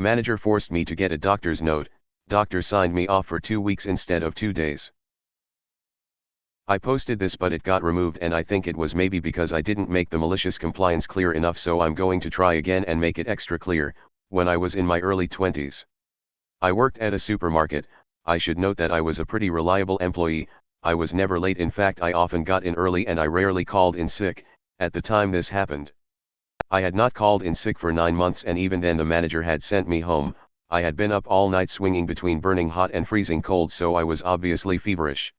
Manager forced me to get a doctor's note, doctor signed me off for 2 weeks instead of 2 days. I posted this but it got removed and I think it was maybe because I didn't make the malicious compliance clear enough, so I'm going to try again and make it extra clear. When I was in my early 20s, I worked at a supermarket. I should note that I was a pretty reliable employee. I was never late, in fact I often got in early and I rarely called in sick. At the time this happened, I had not called in sick for 9 months, and even then the manager had sent me home. I had been up all night swinging between burning hot and freezing cold, so I was obviously feverish.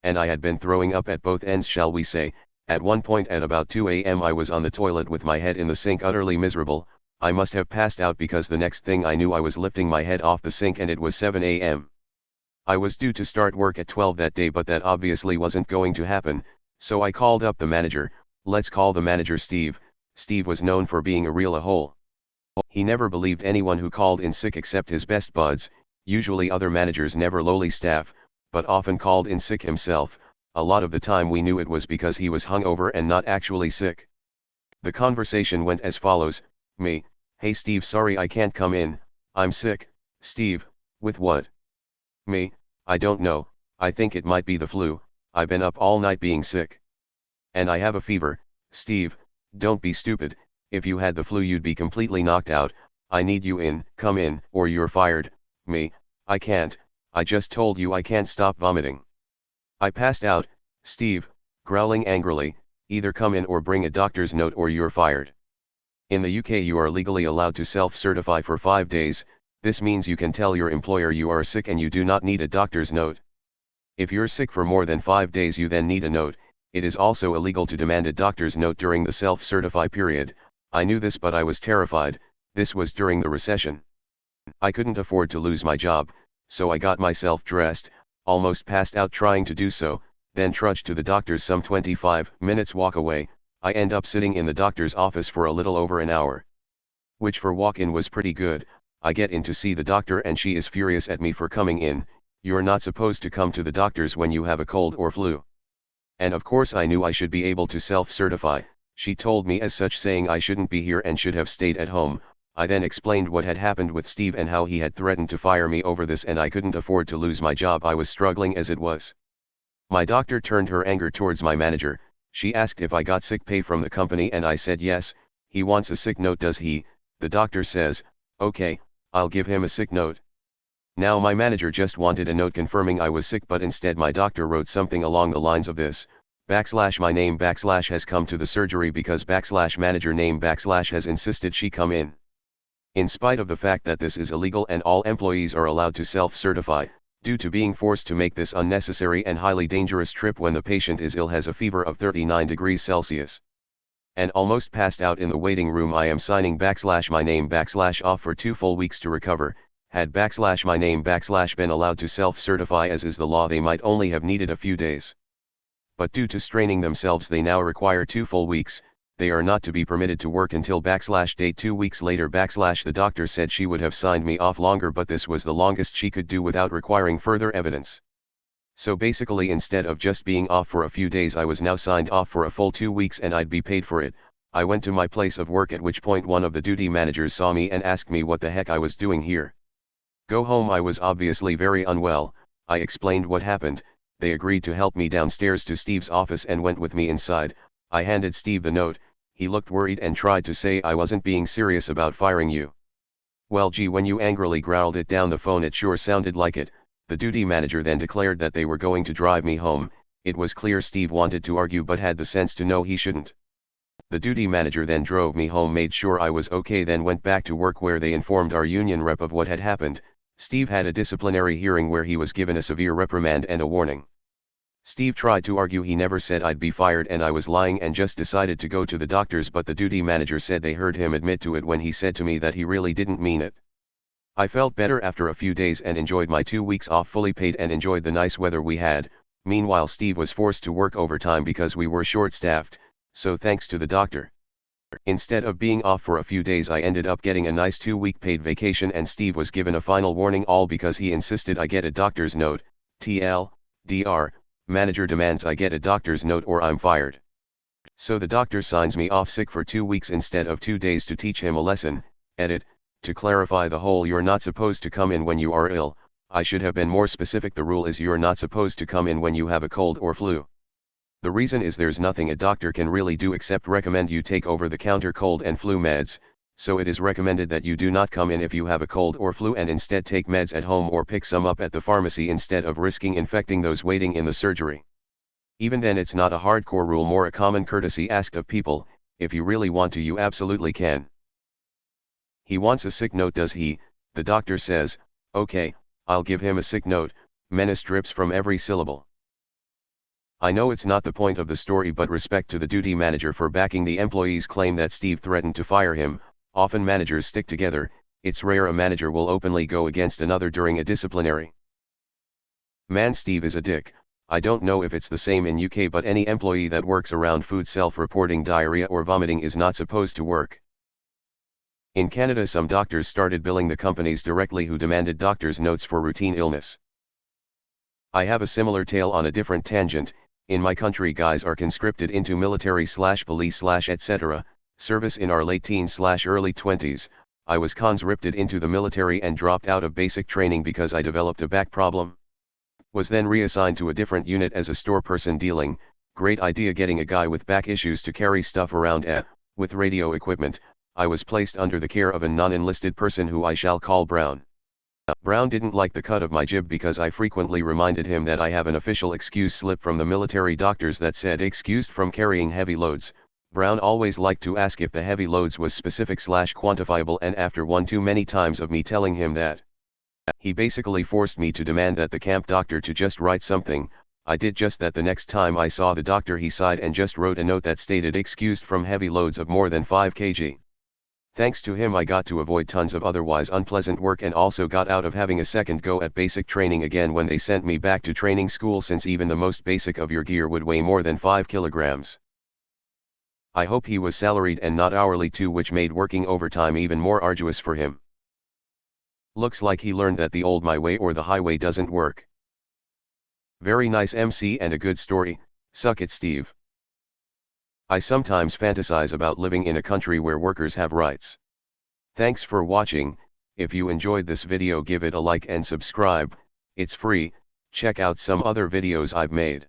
And I had been throwing up at both ends, shall we say. At one point at about 2 a.m. I was on the toilet with my head in the sink, utterly miserable. I must have passed out because the next thing I knew I was lifting my head off the sink and it was 7 a.m. I was due to start work at 12 that day, but that obviously wasn't going to happen, so I called up the manager. Let's call the manager Steve. Steve was known for being a real a-hole. He never believed anyone who called in sick except his best buds, usually other managers, never lowly staff, but often called in sick himself. A lot of the time we knew it was because he was hungover and not actually sick. The conversation went as follows: me, hey Steve, sorry I can't come in, I'm sick. Steve, with what? Me, I don't know, I think it might be the flu, I've been up all night being sick. And I have a fever. Steve, don't be stupid, if you had the flu you'd be completely knocked out. I need you in, come in, or you're fired. Me, I can't, I just told you I can't stop vomiting. I passed out. Steve, growling angrily, either come in or bring a doctor's note or you're fired. In the UK you are legally allowed to self-certify for 5 days. This means you can tell your employer you are sick and you do not need a doctor's note. If you're sick for more than 5 days you then need a note. It is also illegal to demand a doctor's note during the self-certify period. I knew this but I was terrified. This was during the recession. I couldn't afford to lose my job, so I got myself dressed, almost passed out trying to do so, then trudged to the doctor's, some 25 minutes walk away. I end up sitting in the doctor's office for a little over an hour, which for walk-in was pretty good. I get in to see the doctor and she is furious at me for coming in. You're not supposed to come to the doctor's when you have a cold or flu. And of course I knew I should be able to self-certify. She told me as such, saying I shouldn't be here and should have stayed at home. I then explained what had happened with Steve and how he had threatened to fire me over this, and I couldn't afford to lose my job. I was struggling as it was. My doctor turned her anger towards my manager. She asked if I got sick pay from the company and I said yes. He wants a sick note, does he? The doctor says, okay, I'll give him a sick note. Now my manager just wanted a note confirming I was sick, but instead my doctor wrote something along the lines of this: /my name / has come to the surgery because / manager name / has insisted she come in. In spite of the fact that this is illegal and all employees are allowed to self-certify, due to being forced to make this unnecessary and highly dangerous trip when the patient is ill, has a fever of 39 degrees Celsius, and almost passed out in the waiting room, I am signing /my name / off for 2 full weeks to recover. Had /my name / been allowed to self-certify as is the law, they might only have needed a few days. But due to straining themselves they now require 2 full weeks. They are not to be permitted to work until /date 2 weeks later. The doctor said she would have signed me off longer, but this was the longest she could do without requiring further evidence. So basically, instead of just being off for a few days, I was now signed off for a full 2 weeks and I'd be paid for it. I went to my place of work, at which point one of the duty managers saw me and asked me what the heck I was doing here. Go home. I was obviously very unwell. I explained what happened. They agreed to help me downstairs to Steve's office and went with me inside. I handed Steve the note. He looked worried and tried to say I wasn't being serious about firing you. Well gee, when you angrily growled it down the phone it sure sounded like it. The duty manager then declared that they were going to drive me home. It was clear Steve wanted to argue but had the sense to know he shouldn't. The duty manager then drove me home, made sure I was okay, then went back to work, where they informed our union rep of what had happened. Steve had a disciplinary hearing where he was given a severe reprimand and a warning. Steve tried to argue he never said I'd be fired and I was lying and just decided to go to the doctors, but the duty manager said they heard him admit to it when he said to me that he really didn't mean it. I felt better after a few days and enjoyed my 2 weeks off fully paid and enjoyed the nice weather we had. Meanwhile Steve was forced to work overtime because we were short-staffed, so thanks to the doctor, instead of being off for a few days, I ended up getting a nice 2-week paid vacation, and Steve was given a final warning, all because he insisted I get a doctor's note. TLDR, manager demands I get a doctor's note or I'm fired. So the doctor signs me off sick for 2 weeks instead of 2 days to teach him a lesson. Edit, To clarify the whole "you're not supposed to come in when you are ill," I should have been more specific. The rule is you're not supposed to come in when you have a cold or flu. The reason is there's nothing a doctor can really do except recommend you take over-the-counter cold and flu meds, so it is recommended that you do not come in if you have a cold or flu and instead take meds at home or pick some up at the pharmacy instead of risking infecting those waiting in the surgery. Even then, it's not a hardcore rule, more a common courtesy asked of people. If you really want to, you absolutely can. He wants a sick note, does he? The doctor says, "Okay, I'll give him a sick note." Menace drips from every syllable. I know it's not the point of the story, but respect to the duty manager for backing the employee's claim that Steve threatened to fire him. Often managers stick together. It's rare a manager will openly go against another during a disciplinary. Man, Steve is a dick. I don't know if it's the same in UK, but any employee that works around food self-reporting diarrhea or vomiting is not supposed to work. In Canada, some doctors started billing the companies directly who demanded doctors' notes for routine illness. I have a similar tale on a different tangent. In my country, guys are conscripted into military/police/ etc. service in our late teens/early 20s. I was conscripted into the military and dropped out of basic training because I developed a back problem. Was then reassigned to a different unit as a store person dealing. Great idea, getting a guy with back issues to carry stuff around with radio equipment. I was placed under the care of a non-enlisted person who I shall call Brown. Brown didn't like the cut of my jib because I frequently reminded him that I have an official excuse slip from the military doctors that said excused from carrying heavy loads. Brown always liked to ask if the heavy loads was specific/quantifiable, and after one too many times of me telling him that, he basically forced me to demand that the camp doctor to just write something. I did just that. The next time I saw the doctor, he sighed and just wrote a note that stated excused from heavy loads of more than 5 kg. Thanks to him, I got to avoid tons of otherwise unpleasant work and also got out of having a second go at basic training again when they sent me back to training school, since even the most basic of your gear would weigh more than 5 kilograms. I hope he was salaried and not hourly too, which made working overtime even more arduous for him. Looks like he learned that the old my way or the highway doesn't work. Very nice MC and a good story. Suck it, Steve. I sometimes fantasize about living in a country where workers have rights. Thanks for watching. If you enjoyed this video, give it a like and subscribe. It's free. Check out some other videos I've made.